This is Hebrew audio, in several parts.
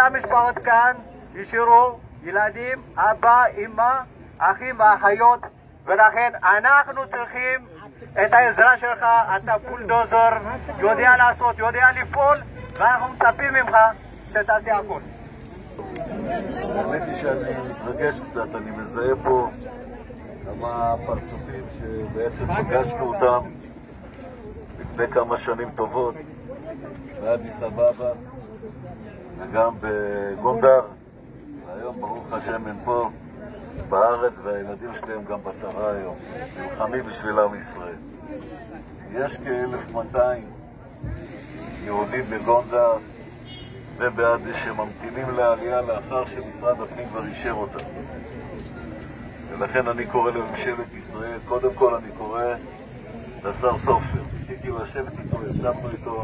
כל המשפחות כאן השאירו ילדים, אבא, אמא, אחים ואחיות, ולכן אנחנו צריכים את העזרה שלך. אתה בולדוזר, יודע לעשות, יודע לפעול, ואנחנו מצפים ממך שתעשה הכל. האמת היא שאני מתרגש קצת, אני מזהה פה כמה פרצופים שבעצם פגשנו אותם לפני כמה שנים טובות באדיס אבבה וגם בגונדר, והיום ברוך השם הם פה בארץ והילדים שלהם גם בצבא היום, נלחמים בשביל עם ישראל. יש כ-1200 יהודים בגונדר ובאדיס שממתינים לעלייה לאחר שמשרד הפנים כבר אישר אותם. ולכן אני קורא לממשלת ישראל, קודם כל אני קורא לשר סופר. ניסיתי לשבת איתו, ישבנו איתו,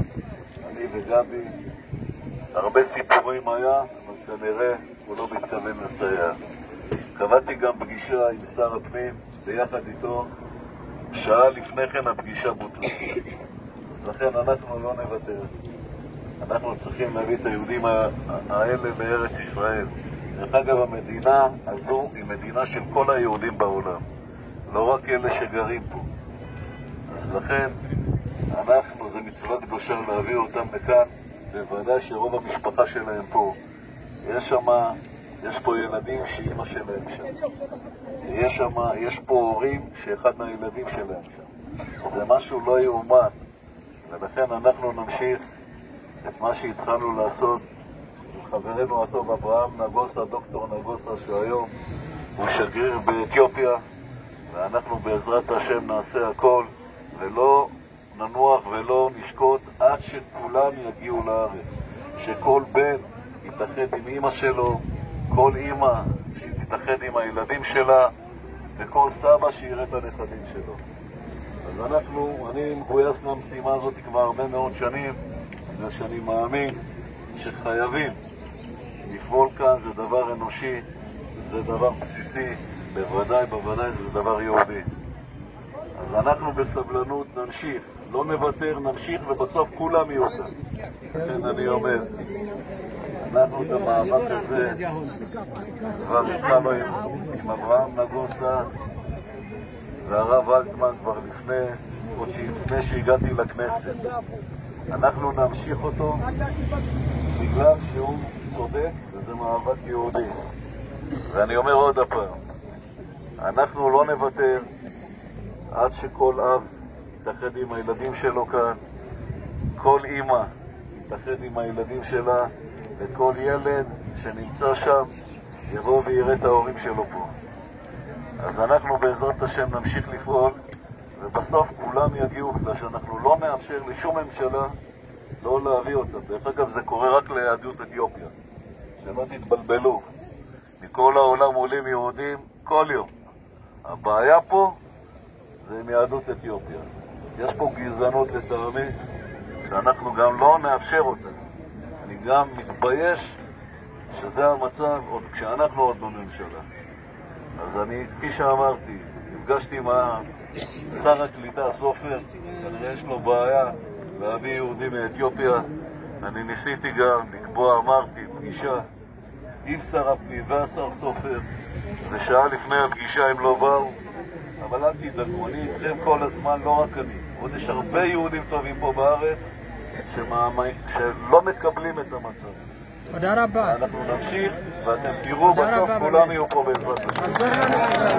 אני וגבי, הרבה סיפורים היה, אבל כנראה הוא לא מתכוון לסייע. קבעתי גם פגישה עם שר הפנים ביחד איתו, שעה לפני כן הפגישה בוטלה. לכן אנחנו לא נוותר. אנחנו צריכים להביא את היהודים האלה לארץ ישראל. דרך אגב, המדינה הזו היא מדינה של כל היהודים בעולם, לא רק אלה שגרים פה. אז לכן אנחנו, זה מצווה קדושה להביא אותם לכאן, בוודאי שרוב המשפחה שלהם פה. יש פה ילדים שאימא שלהם שם. יש פה הורים שאחד מהילדים שלהם שם. זה משהו לא יאומן, ולכן אנחנו נמשיך את מה שהתחלנו לעשות עם חברנו הטוב אברהם נגוסה, דוקטור נגוסה, שהיום הוא שגריר באתיופיה, ואנחנו בעזרת השם נעשה הכל ולא ננוח ולא נשקוט עד שכולם יגיעו לארץ, שכל בן יתאחד עם אמא שלו, כל אמא שתתאחד עם הילדים שלה, וכל סבא שיראה את הנכדים שלו. אז אני מגויס למשימה הזאת כבר הרבה מאוד שנים, ושאני מאמין שחייבים לפעול כאן. זה דבר אנושי, זה דבר בסיסי, בוודאי זה דבר יהודי. אז אנחנו בסבלנות נמשיך, לא נוותר, נמשיך, ובסוף כולם יהיו כאן. לכן אני אומר, אנחנו את המאבק הזה כבר התחלנו עם אברהם נגוסה והרב אלטמן כבר לפני שהגעתי לכנסת. אנחנו נמשיך אותו בגלל שהוא צודק, וזה מאבק יהודי. ואני אומר עוד הפעם, אנחנו לא נוותר עד שכל אב יתאחד עם הילדים שלו כאן, כל אמא יתאחד עם הילדים שלה, וכל ילד שנמצא שם יבוא ויראה את ההורים שלו פה. אז אנחנו בעזרת השם נמשיך לפעול, ובסוף כולם יגיעו, בגלל שאנחנו לא נאפשר לשום ממשלה לא להביא אותם. דרך אגב, זה קורה רק ליהדות אתיופיה, שלא תתבלבלו. מכל העולם עולים יהודים כל יום. הבעיה פה זה עם יהדות אתיופיה. יש פה גזענות לטעמי שאנחנו גם לא נאפשר אותה. אני גם מתבייש שזה המצב עוד כשאנחנו עוד בממשלה. אז אני, כפי שאמרתי, נפגשתי עם שר הקליטה סופר, כנראה יש לו בעיה להביא יהודים מאתיופיה. אני ניסיתי גם לקבוע, אמרתי, פגישה עם שר הפנים והשר סופר, ושעה לפני הפגישה הם לא באו, אבל אל תדאגו, אני איתכם כל הזמן, לא רק אני. עוד יש הרבה יהודים טובים פה בארץ שלא מקבלים את המצב. תודה רבה. אנחנו נמשיך, ואתם תראו בסוף כולם יהיו פה בעזרת השם.